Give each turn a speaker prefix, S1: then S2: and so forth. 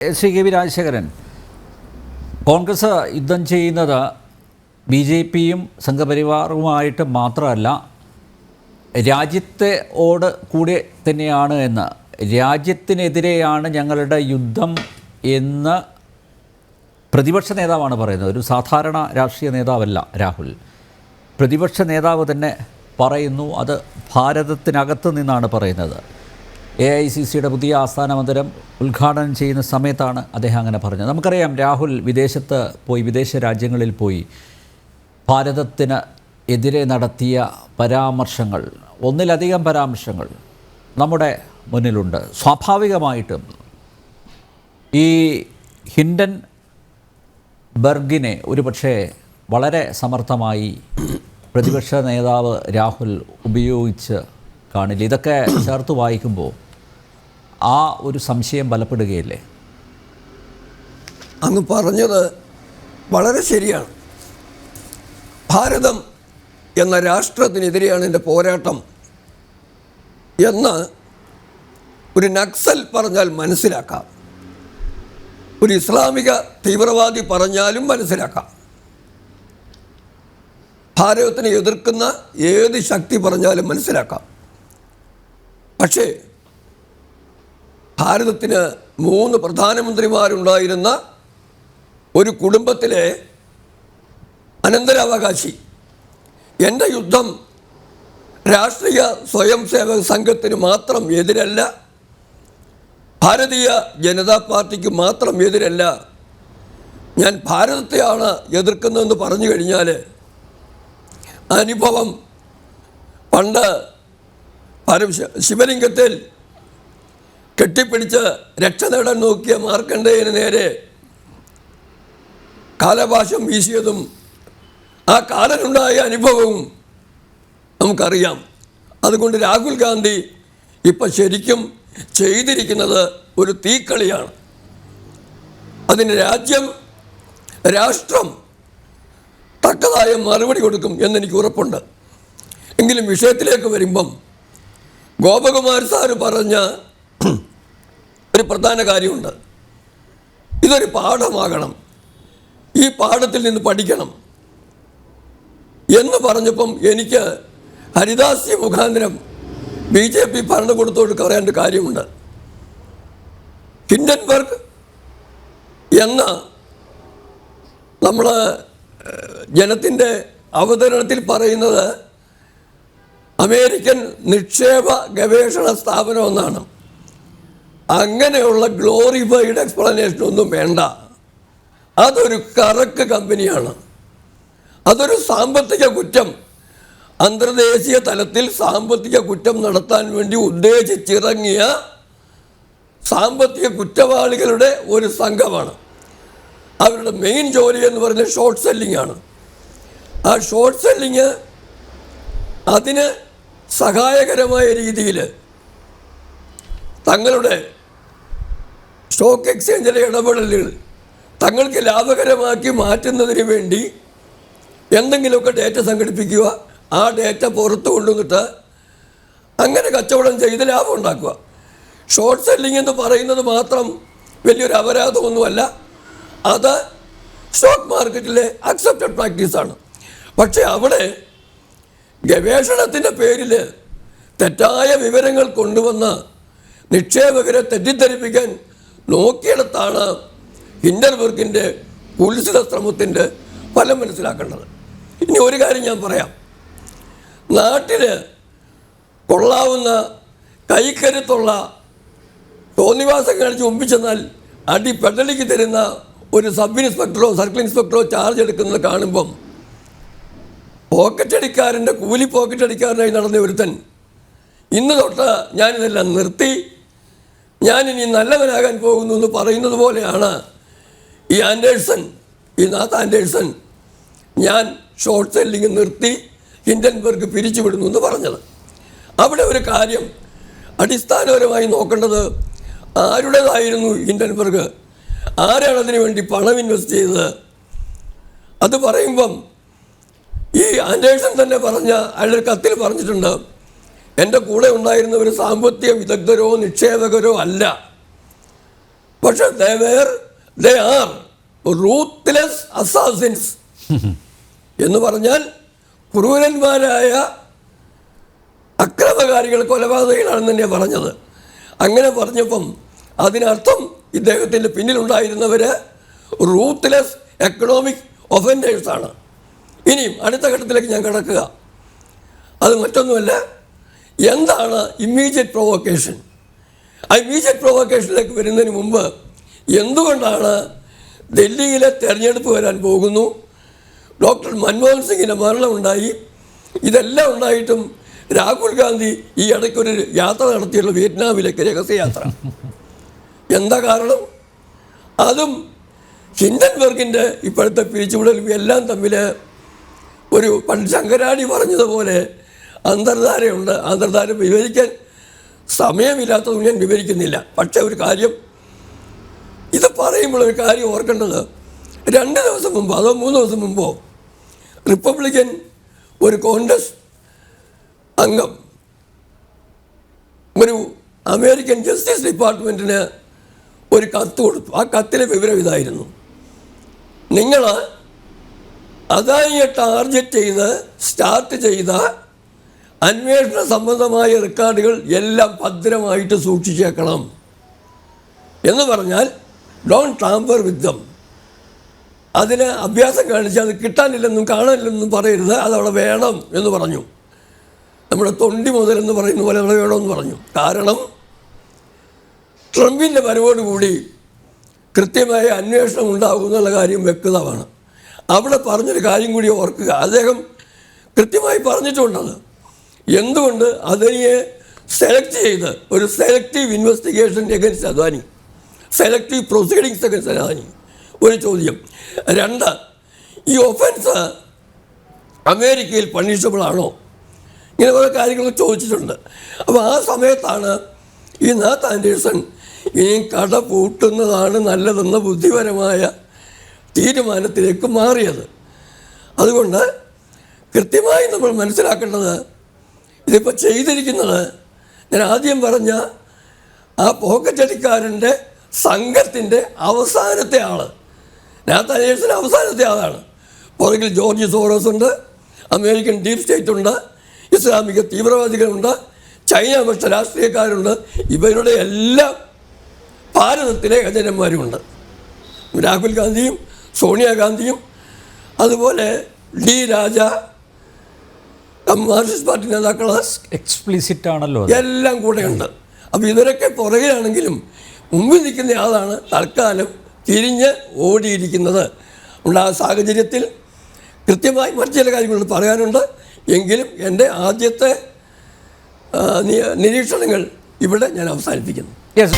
S1: Shri K V Rajasekharan, Congress യുദ്ധം ചെയ്യുന്നത് B J പിയും സംഘപരിവാറുമായിട്ട് മാത്രമല്ല, രാജ്യത്തോട് കൂടെ തന്നെയാണ് എന്ന്, രാജ്യത്തിനെതിരെയാണ് ഞങ്ങളുടെ യുദ്ധം എന്ന് പ്രതിപക്ഷ നേതാവാണ് പറയുന്നത്. ഒരു സാധാരണ രാഷ്ട്രീയ നേതാവല്ല രാഹുൽ, പ്രതിപക്ഷ നേതാവ് തന്നെ പറയുന്നു. അത് ഭാരതത്തിനകത്ത് നിന്നാണ് പറയുന്നത്. AICCയുടെ പുതിയ ആസ്ഥാന മന്ദിരം ഉദ്ഘാടനം ചെയ്യുന്ന സമയത്താണ് അദ്ദേഹം അങ്ങനെ പറഞ്ഞത്. നമുക്കറിയാം, രാഹുൽ വിദേശത്ത് പോയി, വിദേശ രാജ്യങ്ങളിൽ പോയി ഭാരതത്തിന് എതിരെ നടത്തിയ പരാമർശങ്ങൾ, ഒന്നിലധികം പരാമർശങ്ങൾ നമ്മുടെ മുന്നിലുണ്ട്. സ്വാഭാവികമായിട്ടും ഈ ഹിൻഡൻബർഗിനെ ഒരുപക്ഷെ വളരെ സമർത്ഥമായി പ്രതിപക്ഷ നേതാവ് രാഹുൽ ഉപയോഗിച്ച് കാണില്ല. ഇതൊക്കെ ചേർത്ത് വായിക്കുമ്പോൾ ആ ഒരു സംശയം ബലപ്പെടുകയല്ലേ?
S2: അങ്ങ് പറഞ്ഞത് വളരെ ശരിയാണ്. ഭാരതം എന്ന രാഷ്ട്രത്തിനെതിരെയാണ് എൻ്റെ പോരാട്ടം എന്ന് ഒരു നക്സൽ പറഞ്ഞാൽ മനസ്സിലാക്കാം, ഒരു ഇസ്ലാമിക തീവ്രവാദി പറഞ്ഞാലും മനസ്സിലാക്കാം. ഭാരതത്തിനെ എതിർക്കുന്ന ഏത് ശക്തി പറഞ്ഞാലും മനസ്സിലാക്കാം. പക്ഷേ ഭാരതത്തിന് 3 പ്രധാനമന്ത്രിമാരുണ്ടായിരുന്ന ഒരു കുടുംബത്തിലെ അനന്തരാവകാശി, എൻ്റെ യുദ്ധം രാഷ്ട്രീയ സ്വയം സേവക സംഘത്തിന് മാത്രം എതിരല്ല, ഭാരതീയ ജനതാ പാർട്ടിക്ക് മാത്രം എതിരല്ല, ഞാൻ ഭാരതത്തെയാണ് എതിർക്കുന്നതെന്ന് പറഞ്ഞു കഴിഞ്ഞാൽ അനുഭവം പണ്ട് ശിവലിംഗത്തിൽ കെട്ടിപ്പിടിച്ച് രക്ഷ നേടാൻ നോക്കിയ മാർക്കണ്ഡേയന് നേരെ കാലപാശം വീശിയതും ആ കാലനുണ്ടായ അനുഭവവും നമുക്കറിയാം. അതുകൊണ്ട് രാഹുൽ ഗാന്ധി ഇപ്പം ശരിക്കും ചെയ്തിരിക്കുന്നത് ഒരു തീക്കളിയാണ്. അതിന് രാഷ്ട്രം തക്കതായ മറുപടി കൊടുക്കും എന്നെനിക്ക് ഉറപ്പുണ്ട്. എങ്കിലും വിഷയത്തിലേക്ക് വരുമ്പം ഗോപകുമാർ സാറ് പറഞ്ഞ ഒരു പ്രധാന കാര്യമുണ്ട്. ഇതൊരു പാഠമാകണം, ഈ പാഠത്തിൽ നിന്ന് പഠിക്കണം എന്ന് പറഞ്ഞപ്പം എനിക്ക് ഹരിദാസ് മുഖാന്തരം BJP ഭരണകൂടത്തോട് പറയേണ്ട കാര്യമുണ്ട്. ഹിൻഡൻബർഗ് എന്ന നമ്മൾ ജനത്തിൻ്റെ അവതരണത്തിൽ പറയുന്നത് അമേരിക്കൻ നിക്ഷേപ ഗവേഷണ സ്ഥാപനം എന്നാണ്. അങ്ങനെയുള്ള ഗ്ലോറിഫൈഡ് എക്സ്പ്ലനേഷൻ ഒന്നും വേണ്ട. അതൊരു കറക്ക് കമ്പനിയാണ്. അതൊരു സാമ്പത്തിക കുറ്റം, അന്തർദേശീയ തലത്തിൽ സാമ്പത്തിക കുറ്റം നടത്താൻ വേണ്ടി ഉദ്ദേശിച്ചിറങ്ങിയ സാമ്പത്തിക കുറ്റവാളികളുടെ ഒരു സംഘമാണ്. അവരുടെ മെയിൻ ജോലി എന്ന് പറയുന്നത് ഷോർട്ട് സെല്ലിംഗ് ആണ്. ആ ഷോർട്ട് സെല്ലിങ് അതിന് സഹായകരമായ രീതിയിൽ തങ്ങളുടെ സ്റ്റോക്ക് എക്സ്ചേഞ്ചിലെ ഇടപെടലുകൾ തങ്ങൾക്ക് ലാഭകരമാക്കി മാറ്റുന്നതിന് വേണ്ടി എന്തെങ്കിലുമൊക്കെ ഡേറ്റ സംഘടിപ്പിക്കുക, ആ ഡേറ്റ പുറത്ത് കൊണ്ടുവന്നിട്ട് അങ്ങനെ കച്ചവടം ചെയ്ത് ലാഭം ഉണ്ടാക്കുക. ഷോർട്ട് സെല്ലിംഗ് എന്ന് പറയുന്നത് മാത്രം വലിയൊരു അപരാധമൊന്നുമല്ല, അത് സ്റ്റോക്ക് മാർക്കറ്റിലെ അക്സെപ്റ്റഡ് പ്രാക്ടീസാണ്. പക്ഷേ അവിടെ ഗവേഷണത്തിൻ്റെ പേരിൽ തെറ്റായ വിവരങ്ങൾ കൊണ്ടുവന്ന് നിക്ഷേപകരെ തെറ്റിദ്ധരിപ്പിക്കാൻ നോക്കിയിടത്താണ് ഹിൻഡൻബർഗിൻ്റെ കുൽസിത ശ്രമത്തിൻ്റെ ഫലം മനസ്സിലാക്കേണ്ടത്. ഇനി ഒരു കാര്യം ഞാൻ പറയാം. നാട്ടിൽ കൊള്ളാവുന്ന കൈക്കരുത്തുള്ള തോന്നിവാസം കാണിച്ച് മുമ്പിച്ചെന്നാൽ അടി പെടലിക്ക് തരുന്ന ഒരു സബ് ഇൻസ്പെക്ടറോ സർക്കിൾ ഇൻസ്പെക്ടറോ ചാർജ് എടുക്കുന്നത് കാണുമ്പം പോക്കറ്റടിക്കാരൻ്റെ കൂലി പോക്കറ്റടിക്കാരനായി നടന്ന ഒരുത്തൻ ഇന്ന് തൊട്ട് ഞാനിതെല്ലാം നിർത്തി, ഞാനിനി നല്ലവനാകാൻ പോകുന്നു എന്ന് പറയുന്നത് പോലെയാണ് ഈ നാത്ത് ആൻഡേഴ്സൺ ഞാൻ ഷോർട്ട് സെല്ലിങ് നിർത്തി ഹിൻഡൻബർഗ് പിരിച്ചുവിടുന്നു എന്ന് പറഞ്ഞത്. അവിടെ ഒരു കാര്യം അടിസ്ഥാനപരമായി നോക്കേണ്ടത്, ആരുടേതായിരുന്നു ഹിൻഡൻബർഗ്, ആരാണ് അതിനു വേണ്ടി പണം ഇൻവെസ്റ്റ് ചെയ്തത്? അത് പറയുമ്പം ഈ ആൻഡേഴ്സൺ തന്നെ അയാളുടെ കത്തിൽ പറഞ്ഞിട്ടുണ്ട്, എൻ്റെ കൂടെ ഉണ്ടായിരുന്നവർ സാമ്പത്തിക വിദഗ്ധരോ നിക്ഷേപകരോ അല്ല, പക്ഷെ ദേ ആർ റൂത്ത്ലെസ് അസാസിൻസ് എന്ന് പറഞ്ഞാൽ ക്രൂരന്മാരായ അക്രമകാരികൾ, കൊലപാതകികളാണെന്ന് തന്നെയാണ് പറഞ്ഞത്. അങ്ങനെ പറഞ്ഞപ്പം അതിനർത്ഥം ഇദ്ദേഹത്തിൻ്റെ പിന്നിലുണ്ടായിരുന്നവർ റൂത്ത്ലെസ് എക്കണോമിക് ഒഫൻഡേഴ്സാണ്. ഇനിയും അടുത്ത ഘട്ടത്തിലേക്ക് ഞാൻ കിടക്കുക. അത് മറ്റൊന്നുമല്ല, എന്താണ് ഇമ്മീഡിയറ്റ് പ്രൊവോക്കേഷൻ? ആ ഇമ്മീഡിയറ്റ് പ്രൊവോക്കേഷനിലേക്ക് വരുന്നതിന് മുമ്പ് എന്തുകൊണ്ടാണ് ഡൽഹിയിലെ തെരഞ്ഞെടുപ്പ് വരാൻ പോകുന്നു, ഡോക്ടർ മൻമോഹൻ സിംഗിൻ്റെ മരണമുണ്ടായി, ഇതെല്ലാം ഉണ്ടായിട്ടും രാഹുൽ ഗാന്ധി ഈ ഇടയ്ക്കൊരു യാത്ര നടത്തിയുള്ള വിയറ്റ്നാമിലേക്ക് രഹസ്യയാത്ര? എന്താ കാരണം? അതും ഹിൻഡൻബർഗിൻ്റെ ഇപ്പോഴത്തെ പിരിച്ചുവിടലും എല്ലാം തമ്മിൽ ഒരു പണ്ട് ശങ്കരാടി പറഞ്ഞതുപോലെ അന്തർധാരയുണ്ട്. അന്തർധാര വിവരിക്കാൻ സമയമില്ലാത്തതുകൊണ്ട് ഞാൻ വിവരിക്കുന്നില്ല. പക്ഷേ ഒരു കാര്യം, ഇത് പറയുമ്പോൾ ഒരു കാര്യം ഓർക്കേണ്ടത്, 2 ദിവസം മുമ്പോ അതോ 3 ദിവസം മുമ്പോ റിപ്പബ്ലിക്കൻ ഒരു കോൺഗ്രസ് അംഗം ഒരു അമേരിക്കൻ ജസ്റ്റിസ് ഡിപ്പാർട്ട്മെൻറ്റിന് ഒരു കത്ത് കൊടുത്തു. ആ കത്തിലെ വിവരം ഇതായിരുന്നു: നിങ്ങൾ അദാനിയെ ടാർഗറ്റ് ചെയ്ത് സ്റ്റാർട്ട് ചെയ്ത അന്വേഷണ സംബന്ധമായ റെക്കോർഡുകൾ എല്ലാം ഭദ്രമായിട്ട് സൂക്ഷിച്ചേക്കണം. എന്ന് പറഞ്ഞാൽ ഡോണ്ട് ടാമ്പർ വിത്ത് ദം. അതിന് അഭ്യാസം കാണിച്ച് അത് കിട്ടാനില്ലെന്നും കാണാനില്ലെന്നും പറയരുത്, അതവിടെ വേണം എന്ന് പറഞ്ഞു. നമ്മുടെ തൊണ്ടി മുതലെന്ന് പറയുന്ന പോലെ അവിടെ വേണമെന്ന് പറഞ്ഞു. കാരണം ട്രംപിൻ്റെ വരവോടുകൂടി കൃത്യമായ അന്വേഷണം ഉണ്ടാകുമെന്നുള്ള കാര്യം വ്യക്തമാണ്. അവിടെ പറഞ്ഞൊരു കാര്യം കൂടി ഓർക്കുക, അദ്ദേഹം കൃത്യമായി പറഞ്ഞിട്ടുണ്ടത്. എന്തുകൊണ്ട് അദാനിയെ സെലക്ട് ചെയ്ത് ഒരു selective investigation against Adani, selective proceedings against Adani? ഒരു ചോദ്യം. 2, ഈ ഒഫൻസ് അമേരിക്കയിൽ പണിഷബിൾ ആണോ? ഇങ്ങനെ കുറേ കാര്യങ്ങൾ ചോദിച്ചിട്ടുണ്ട്. അപ്പോൾ ആ സമയത്താണ് ഈ നാത്ത് ആൻഡേഴ്സൺ ഇനിയും കട പൂട്ടുന്നതാണ് നല്ലതെന്ന ബുദ്ധിപരമായ തീരുമാനത്തിലേക്ക് മാറിയത്. അതുകൊണ്ട് കൃത്യമായി നമ്മൾ മനസ്സിലാക്കേണ്ടത്, ഇതിപ്പോൾ ചെയ്തിരിക്കുന്നത് ഞാൻ ആദ്യം പറഞ്ഞ ആ പോക്കറ്റടിക്കാരൻ്റെ സംഘത്തിൻ്റെ അവസാനത്തെ ആൾ, നാത്ത് ആൻഡേഴ്സൺ അവസാനത്തെ ആളാണ്. പുറകിൽ ജോർജ് സോറോസ് ഉണ്ട്, അമേരിക്കൻ ഡീപ് സ്റ്റേറ്റ് ഉണ്ട്, ഇസ്ലാമിക തീവ്രവാദികളുണ്ട്, ചൈന പക്ഷ രാഷ്ട്രീയക്കാരുണ്ട്. ഇവരുടെ എല്ലാം ഭാരതത്തിലെ ഏജന്റുമാരുമുണ്ട്. രാഹുൽ ഗാന്ധിയും സോണിയാഗാന്ധിയും അതുപോലെ ഡി രാജ, മാർക്സിസ്റ്റ് പാർട്ടി നേതാക്കൾ
S1: എക്സ്പ്ലിസിറ്റ് ആണല്ലോ,
S2: എല്ലാം കൂടെയുണ്ട്. അപ്പോൾ ഇവരൊക്കെ പുറകിലാണെങ്കിലും മുമ്പിൽ നിൽക്കുന്ന ആളാണ് തൽക്കാലം തിരിഞ്ഞ് ഓടിയിരിക്കുന്നത്. ആ സാഹചര്യത്തിൽ കൃത്യമായി മറ്റു ചില കാര്യങ്ങൾ പറയാനുണ്ട്. എങ്കിലും എൻ്റെ ആദ്യത്തെ നിരീക്ഷണങ്ങൾ ഇവിടെ ഞാൻ അവസാനിപ്പിക്കുന്നു.
S1: യെസ്.